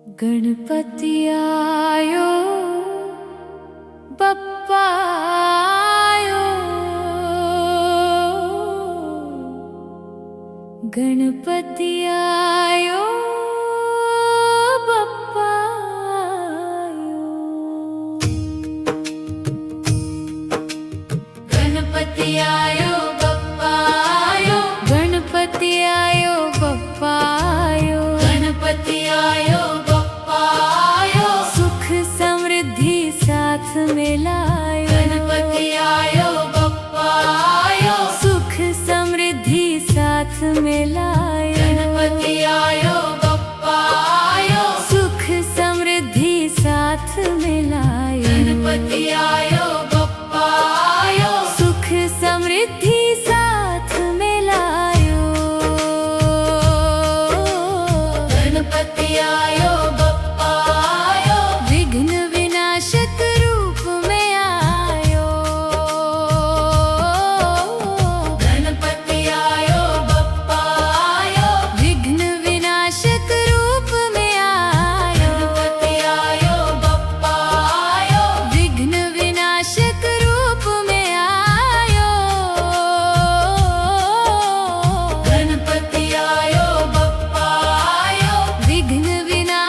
गणपति आयो बप्पा आयो, गणपति आयो बप्पा आयो, गणपति आयो बप्पा आयो, गणपति आयो बप्पा आयो, गणपति आयो बप्पा आयो, सुख समृद्धि साथ में लायो, गणपति आयो बप्पा आयो, सुख समृद्धि साथ में लायो, गणपति आयो बप्पा आयो, सुख समृद्धि साथ में लायो, गणपति आयो बप्पा आयो, सुख समृद्धि साथ में लायो, गणपति आयो बप्पा आयो, विघ्न विनाशक रूप में आयो, गणपति आयो बप्पा आयो, विघ्न विनाशक रूप में आयो, गणपति आयो बप्पा आयो, विघ्न विनाशक रूप में आयो, गणपति आयो बप्पा आयो, विघ्न विनाशक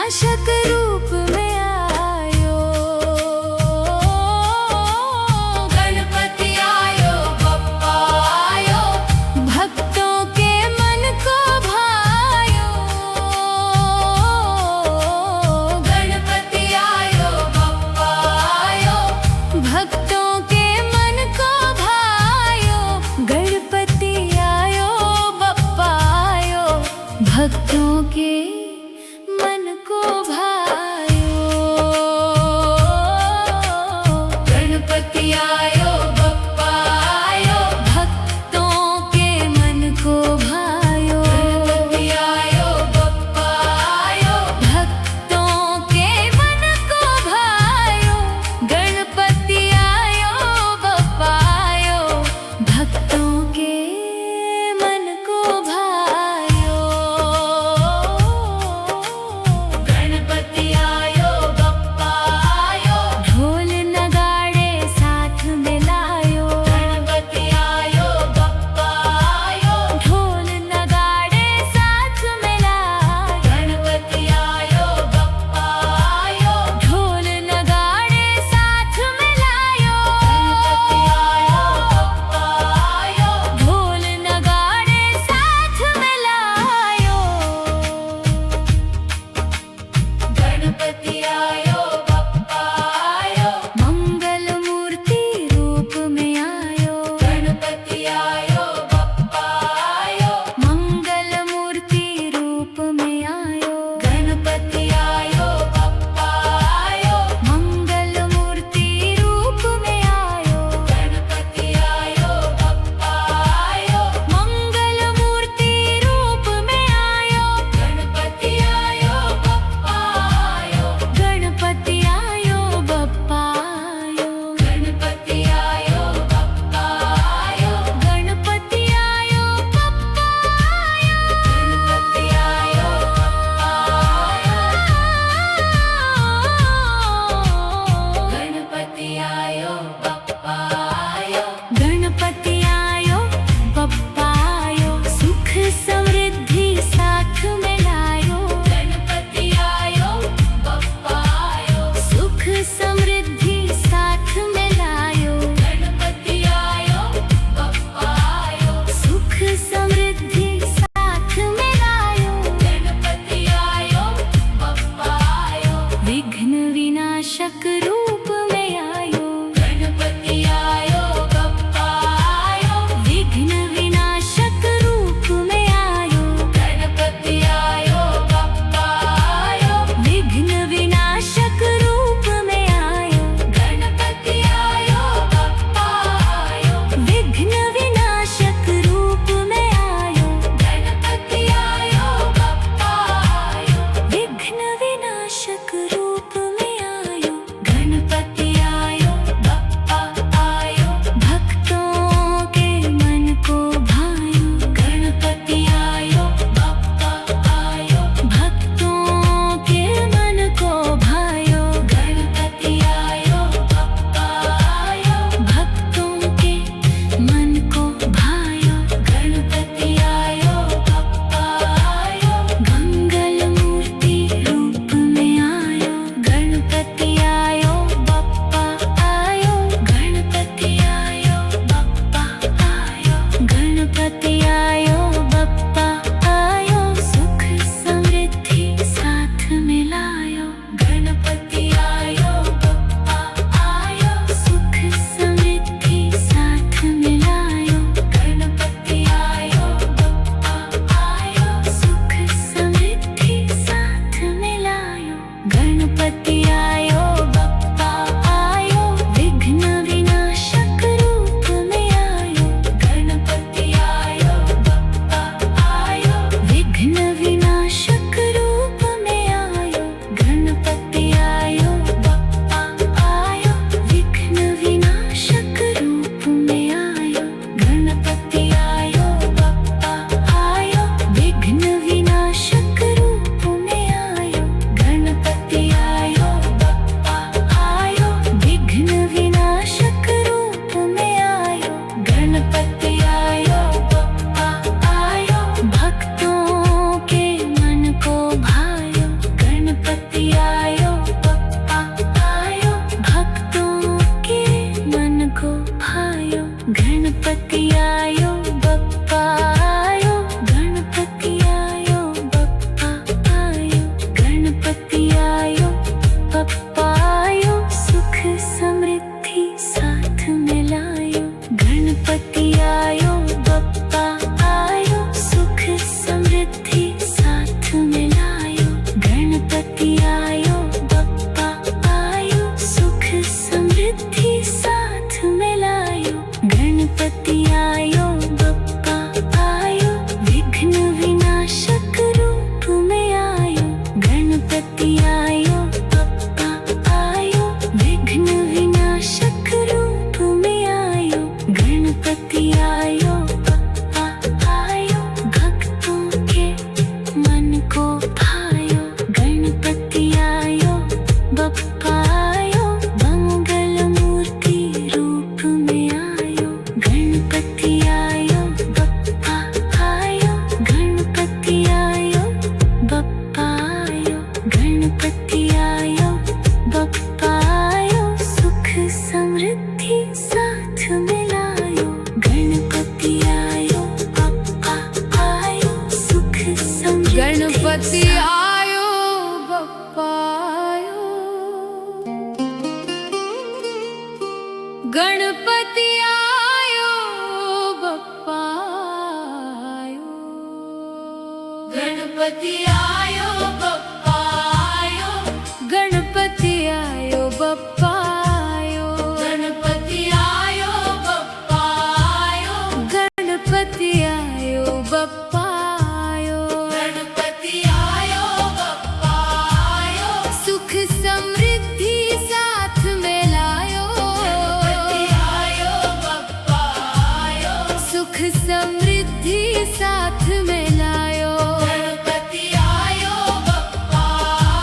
बप्पा आयो, गणपति आयो बप्पा आयो, गणपति आयो बप्पा आयो, गणपति आयो बप्पा आयो, गणपति आयो बप्पा आयो, सुख समृद्धि साथ में लायो, गणपति आयो बप्पा आयो, सुख समृद्धि साथ में लायो, गणपति आयो बप्पा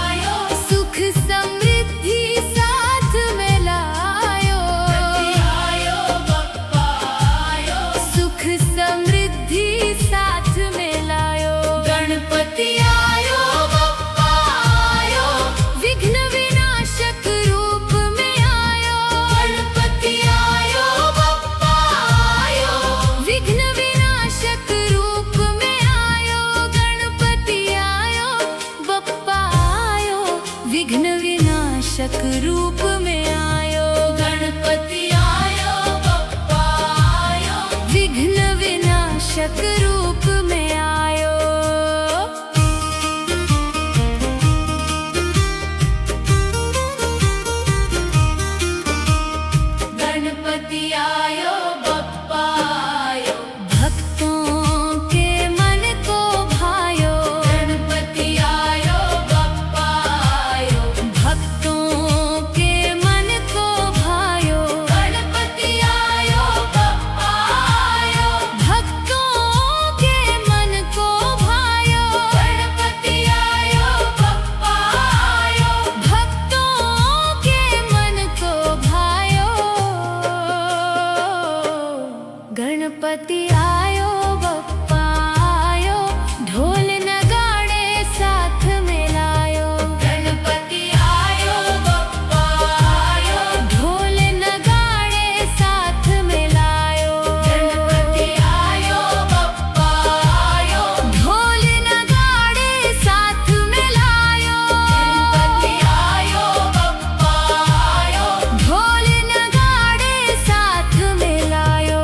आयो, सुख समृद्धि साथ में लायो, गणपति आयो बप्पा आयो, सुख समृद्धि साथ में लायो, गणपति आयो बप्पा आयो, विघ्न विनाशक रूप में आयो, गणपति आयो बप्पा आयो, विघ्न विनाशक रूप में आयो, गणपति आयो बप्पा आयो, विघ्न विनाशक रूप में आयो, गणपति आयो बप्पा आयो, विघ्न विनाशक रूप में आयो। गणपति आयो बप्पा आयो, भक्तों के मन को भायो, गणपति आयो बप्पा आयो, भक्तों के मन को भायो, गणपति आयो बप्पा आयो, भक्तों के मन को भायो, गणपति आयो बप्पा आयो, भक्तों के मन को भायो, गणपति आयो बप्पा आयो, ढोल नगाड़े साथ में लायो, गणपति आयो बप्पा आयो, ढोल नगाड़े साथ में लायो, गणपति आयो बप्पा आयो, ढोल नगाड़े साथ में लायो, गणपति आयो बप्पा आयो, ढोल नगाड़े साथ में लायो,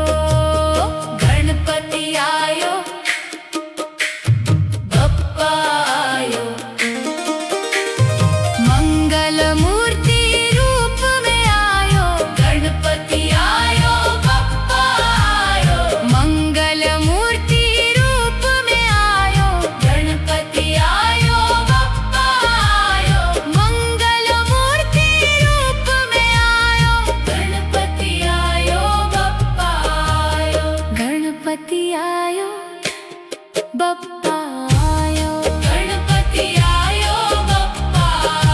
गणपति आयो बप्पा आयो, मंगल मूर्ति रूप में आयो, गणपति आयो बप्पा आयो, मंगल मूर्ति रूप में आयो, गणपति आयो बप्पा आयो, मंगल मूर्ति रूप में आयो, गणपति आयो बप्पा आयो, गणपति आयो बप्पा आयो, गणपति आयो बप्पा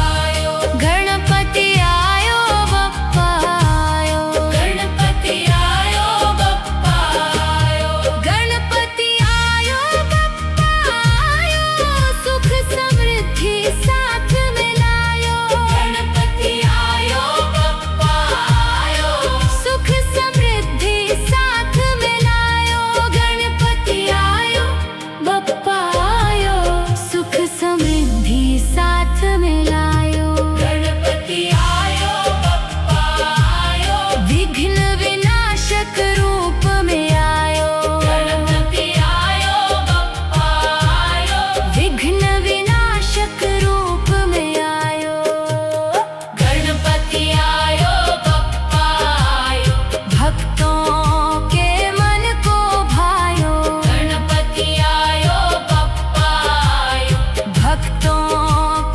आयो, गणपति आयो बप्पा आयो, गणपति आयो बप्पा आयो, गणपति आयो बप्पा आयो, सुख समृद्धि साथ में लायो, गणपति आयो बप्पा आयो, सुख समृद्धि साथ में लायो, गणपति आयो बप्पा आयो, सुख समृद्धि साथ में लायो, गणपति आयो बप्पा आयो, विघ्न विनाशक रूप में आयो, गणपति आयो बप्पा आयो, विघ्न विनाशक रूप में आयो, गणपति आयो बप्पा आयो, भक्तों के मन को भायो, गणपति आयो बप्पा आयो, भक्तों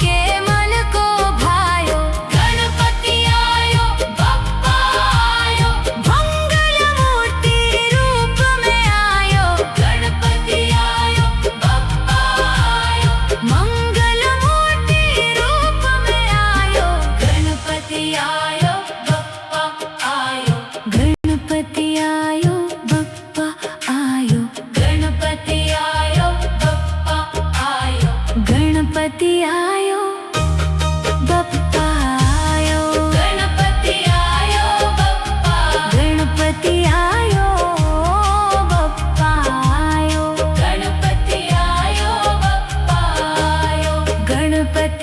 के मन को भायो, गणपति आयो बप्पा आयो, मंगल मूर्ति रूप में आयो, गणपति आयो बप्पा आयो, मंगल मूर्ति रूप में आयो, गणपति आयो बप्पा आयो, गणपति आयो बप्पा आयो, गणपति आयो बप्पा आयो, गणपति आयो बप्पा आयो, गणपति आयो बप्पा, गणपति आयो बप्पा आयो, गणपति आयो बप्पा आयो, गणपति